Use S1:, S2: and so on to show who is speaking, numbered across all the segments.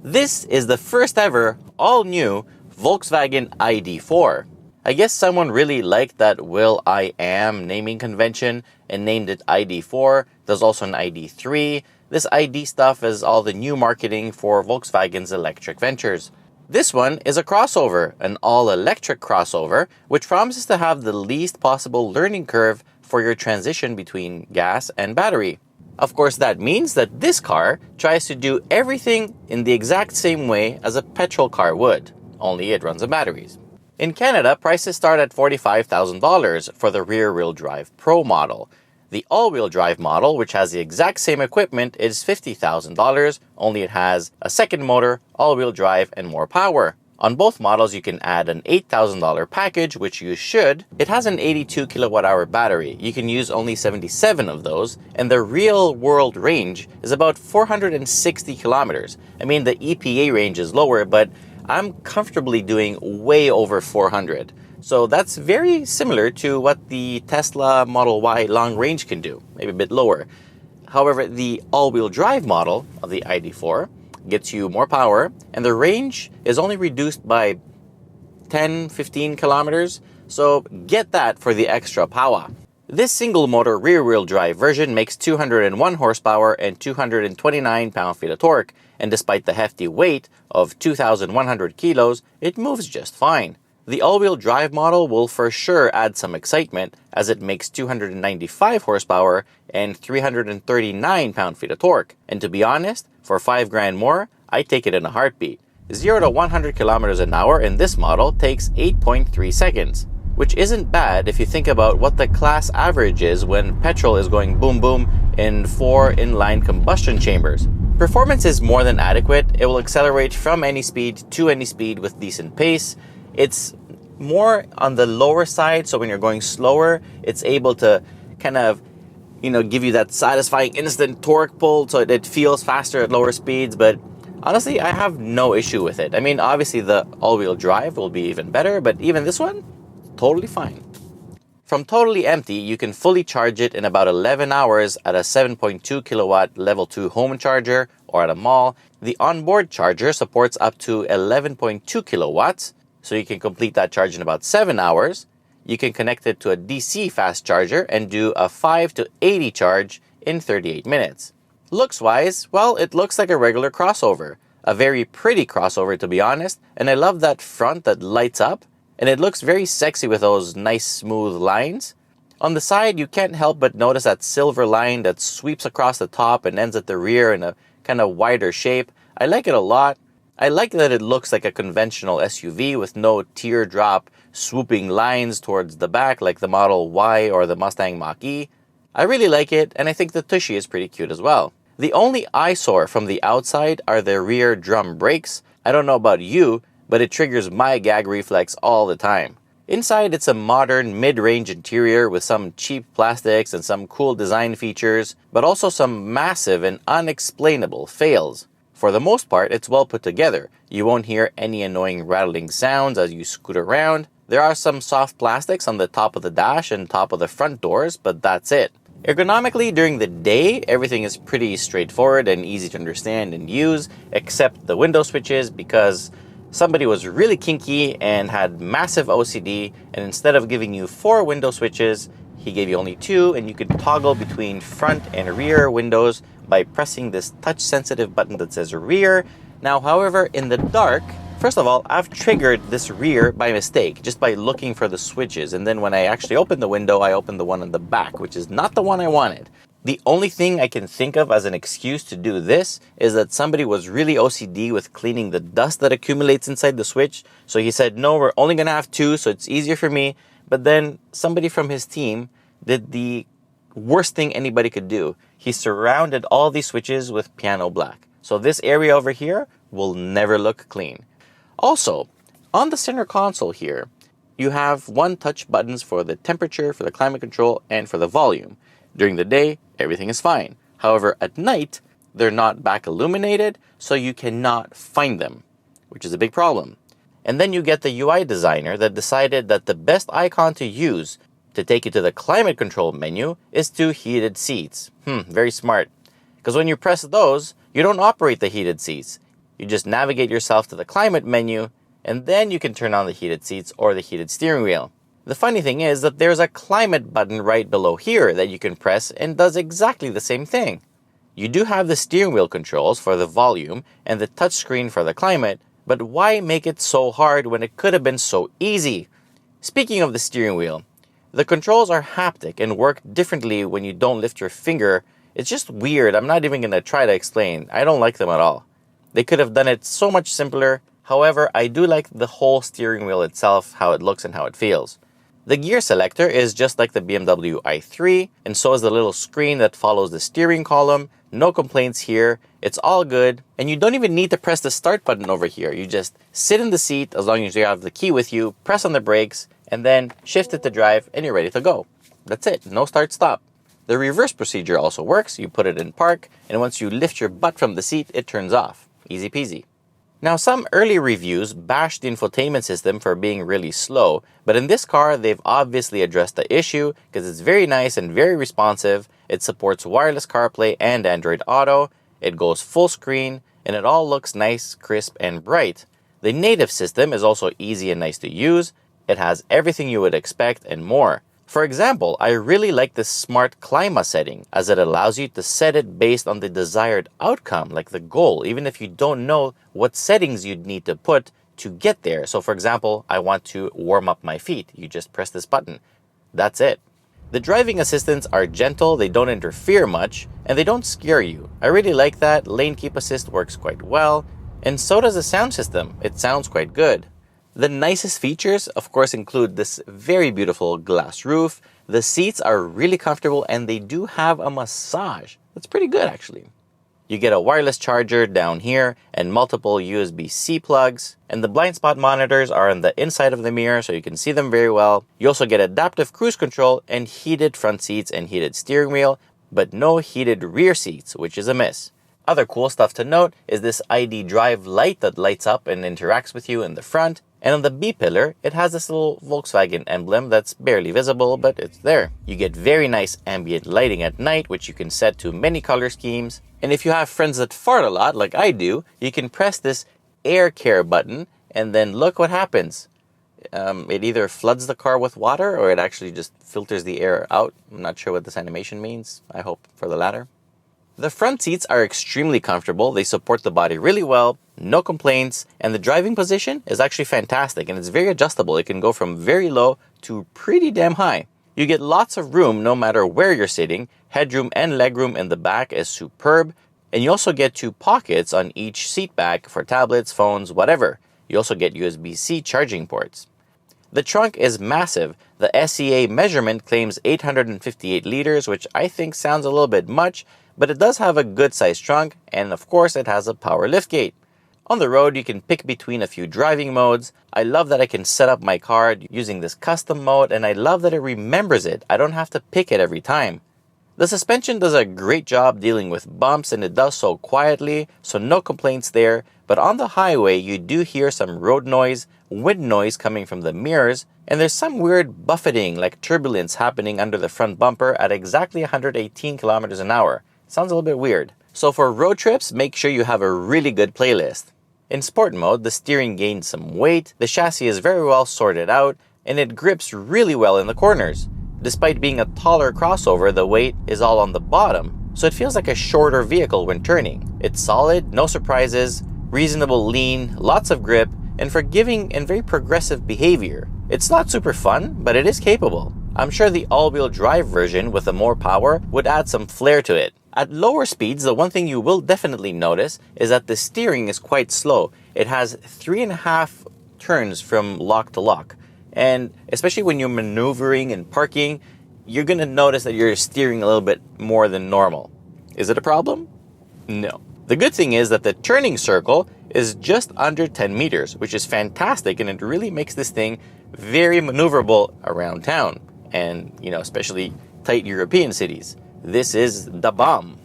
S1: This is the first ever, all-new Volkswagen ID.4. I guess someone really liked that Will I Am naming convention and named it ID.4. There's also an ID.3. This ID stuff is all the new marketing for Volkswagen's electric ventures. This one is a crossover, an all-electric crossover, which promises to have the least possible learning curve for your transition between gas and battery. Of course, that means that this car tries to do everything in the exact same way as a petrol car would, only it runs on batteries. In Canada, prices start at $45,000 for the rear-wheel drive Pro model. The all-wheel drive model, which has the exact same equipment, is $50,000, only it has a second motor, all-wheel drive, and more power. On both models, you can add an $8,000 package, which you should. It has an 82 kilowatt-hour battery. You can use only 77 of those, and the real-world range is about 460 kilometers. I mean, the EPA range is lower, but I'm comfortably doing way over 400. So that's very similar to what the Tesla Model Y long range can do, maybe a bit lower. However, the all-wheel drive model of the ID.4 gets you more power, and the range is only reduced by 10-15 kilometers, so get that for the extra power. This single-motor rear-wheel drive version makes 201 horsepower and 229 pound-feet of torque, and despite the hefty weight of 2,100 kilos, it moves just fine. The all-wheel drive model will for sure add some excitement, as it makes 295 horsepower and 339 pound-feet of torque. And to be honest, for $5,000 more, I take it in a heartbeat. 0 to 100 kilometers an hour in this model takes 8.3 seconds, which isn't bad if you think about what the class average is when petrol is going boom boom in 4 inline combustion chambers. Performance is more than adequate. It will accelerate from any speed to any speed with decent pace. It's more on the lower side, so when you're going slower, it's able to kind of, give you that satisfying instant torque pull, so it feels faster at lower speeds. But honestly, I have no issue with it. I mean, obviously the all-wheel drive will be even better, but even this one, totally fine. From totally empty, you can fully charge it in about 11 hours at a 7.2 kilowatt level 2 home charger or at a mall. The onboard charger supports up to 11.2 kilowatts, so you can complete that charge in about 7 hours. You can connect it to a DC fast charger and do a 5 to 80 charge in 38 minutes. Looks-wise, well, it looks like a regular crossover. A very pretty crossover, to be honest, and I love that front that lights up, and it looks very sexy with those nice smooth lines. On the side, you can't help but notice that silver line that sweeps across the top and ends at the rear in a kind of wider shape. I like it a lot. I like that it looks like a conventional SUV with no teardrop swooping lines towards the back like the Model Y or the Mustang Mach-E. I really like it, and I think the tushy is pretty cute as well. The only eyesore from the outside are the rear drum brakes. I don't know about you, but it triggers my gag reflex all the time. Inside, it's a modern mid-range interior with some cheap plastics and some cool design features, but also some massive and unexplainable fails. For the most part, it's well put together. You won't hear any annoying rattling sounds as you scoot around. There are some soft plastics on the top of the dash and top of the front doors, but that's it. Ergonomically, during the day, everything is pretty straightforward and easy to understand and use, except the window switches, because somebody was really kinky and had massive OCD, and instead of giving you 4 window switches, he gave you only 2, and you could toggle between front and rear windows by pressing this touch-sensitive button that says rear. Now, however, in the dark, first of all, I've triggered this rear by mistake, just by looking for the switches, and then when I actually opened the window, I opened the one on the back, which is not the one I wanted. The only thing I can think of as an excuse to do this is that somebody was really OCD with cleaning the dust that accumulates inside the switch, so he said, no, we're only going to have 2, so it's easier for me. But then somebody from his team did the worst thing anybody could do. He surrounded all these switches with piano black. So this area over here will never look clean. Also, on the center console here, you have one-touch buttons for the temperature, for the climate control, and for the volume. During the day, everything is fine. However, at night, they're not back illuminated, so you cannot find them, which is a big problem. And then you get the UI designer that decided that the best icon to use to take you to the climate control menu is 2 heated seats. Very smart. Because when you press those, you don't operate the heated seats. You just navigate yourself to the climate menu, and then you can turn on the heated seats or the heated steering wheel. The funny thing is that there's a climate button right below here that you can press and does exactly the same thing. You do have the steering wheel controls for the volume and the touchscreen for the climate, but why make it so hard when it could have been so easy? Speaking of the steering wheel, the controls are haptic and work differently when you don't lift your finger. It's just weird. I'm not even going to try to explain. I don't like them at all. They could have done it so much simpler. However, I do like the whole steering wheel itself, how it looks and how it feels. The gear selector is just like the BMW i3, and so is the little screen that follows the steering column. No complaints here. It's all good. And you don't even need to press the start button over here. You just sit in the seat as long as you have the key with you, press on the brakes, and then shift it to drive, and you're ready to go. That's it. No start stop. The reverse procedure also works. You put it in park, and once you lift your butt from the seat, it turns off. Easy peasy. Now, some early reviews bashed the infotainment system for being really slow, but in this car, they've obviously addressed the issue because it's very nice and very responsive. It supports wireless CarPlay and Android Auto. It goes full screen, and it all looks nice, crisp, and bright. The native system is also easy and nice to use. It has everything you would expect and more. For example, I really like the Smart Clima setting, as it allows you to set it based on the desired outcome, like the goal, even if you don't know what settings you'd need to put to get there. So for example, I want to warm up my feet. You just press this button. That's it. The driving assistants are gentle, they don't interfere much, and they don't scare you. I really like that. Lane keep assist works quite well, and so does the sound system. It sounds quite good. The nicest features, of course, include this very beautiful glass roof. The seats are really comfortable and they do have a massage. That's pretty good, actually. You get a wireless charger down here and multiple USB-C plugs. And the blind spot monitors are on the inside of the mirror so you can see them very well. You also get adaptive cruise control and heated front seats and heated steering wheel, but no heated rear seats, which is a miss. Other cool stuff to note is this ID Drive light that lights up and interacts with you in the front. And on the B-pillar, it has this little Volkswagen emblem that's barely visible, but it's there. You get very nice ambient lighting at night, which you can set to many color schemes. And if you have friends that fart a lot, like I do, you can press this air care button, and then look what happens. It either floods the car with water, or it actually just filters the air out. I'm not sure what this animation means. I hope for the latter. The front seats are extremely comfortable. They support the body really well, no complaints, and the driving position is actually fantastic and it's very adjustable. It can go from very low to pretty damn high. You get lots of room no matter where you're sitting. Headroom and legroom in the back is superb, and you also get 2 pockets on each seat back for tablets, phones, whatever. You also get USB-C charging ports. The trunk is massive. The SEA measurement claims 858 liters, which I think sounds a little bit much, but it does have a good sized trunk, and of course it has a power liftgate. On the road, you can pick between a few driving modes. I love that I can set up my car using this custom mode, and I love that it remembers it. I don't have to pick it every time. The suspension does a great job dealing with bumps, and it does so quietly, so no complaints there. But on the highway, you do hear some road noise, wind noise coming from the mirrors, and there's some weird buffeting like turbulence happening under the front bumper at exactly 118 kilometers an hour. Sounds a little bit weird. So for road trips, make sure you have a really good playlist. In sport mode, the steering gains some weight, the chassis is very well sorted out, and it grips really well in the corners. Despite being a taller crossover, the weight is all on the bottom, so it feels like a shorter vehicle when turning. It's solid, no surprises, reasonable lean, lots of grip, and forgiving and very progressive behavior. It's not super fun, but it is capable. I'm sure the all-wheel drive version with the more power would add some flair to it. At lower speeds, the one thing you will definitely notice is that the steering is quite slow. It has 3.5 turns from lock to lock. And especially when you're maneuvering and parking, you're going to notice that you're steering a little bit more than normal. Is it a problem? No. The good thing is that the turning circle is just under 10 meters, which is fantastic, and it really makes this thing very maneuverable around town. And, especially tight European cities. This is the bomb.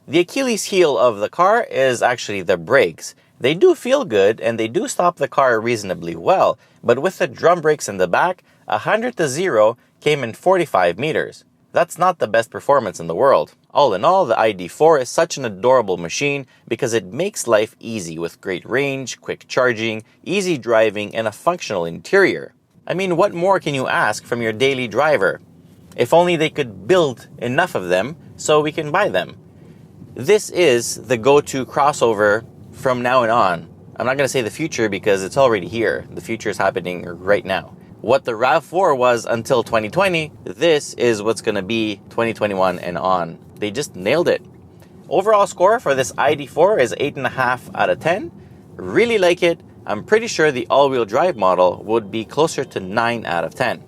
S1: The Achilles heel of the car is actually the brakes. They do feel good and they do stop the car reasonably well, but with the drum brakes in the back, 100 to 0 came in 45 meters. That's not the best performance in the world. All in all, the ID.4 is such an adorable machine because it makes life easy with great range, quick charging, easy driving, and a functional interior. I mean, what more can you ask from your daily driver? If only they could build enough of them so we can buy them. This is the go-to crossover from now on. I'm not going to say the future because it's already here. The future is happening right now. What the RAV4 was until 2020, this is what's going to be 2021 and on. They just nailed it. Overall score for this ID.4 is 8.5 out of 10. Really like it. I'm pretty sure the all-wheel drive model would be closer to 9 out of 10.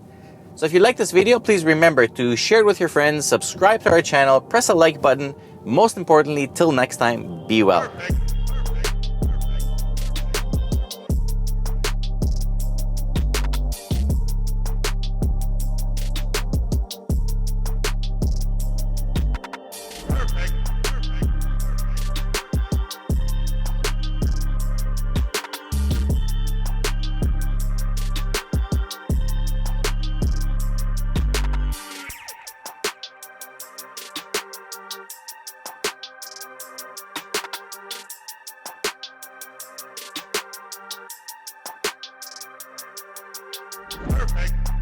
S1: So if you like this video, please remember to share it with your friends, subscribe to our channel, press a like button. Most importantly, till next time, be well.
S2: Perfect.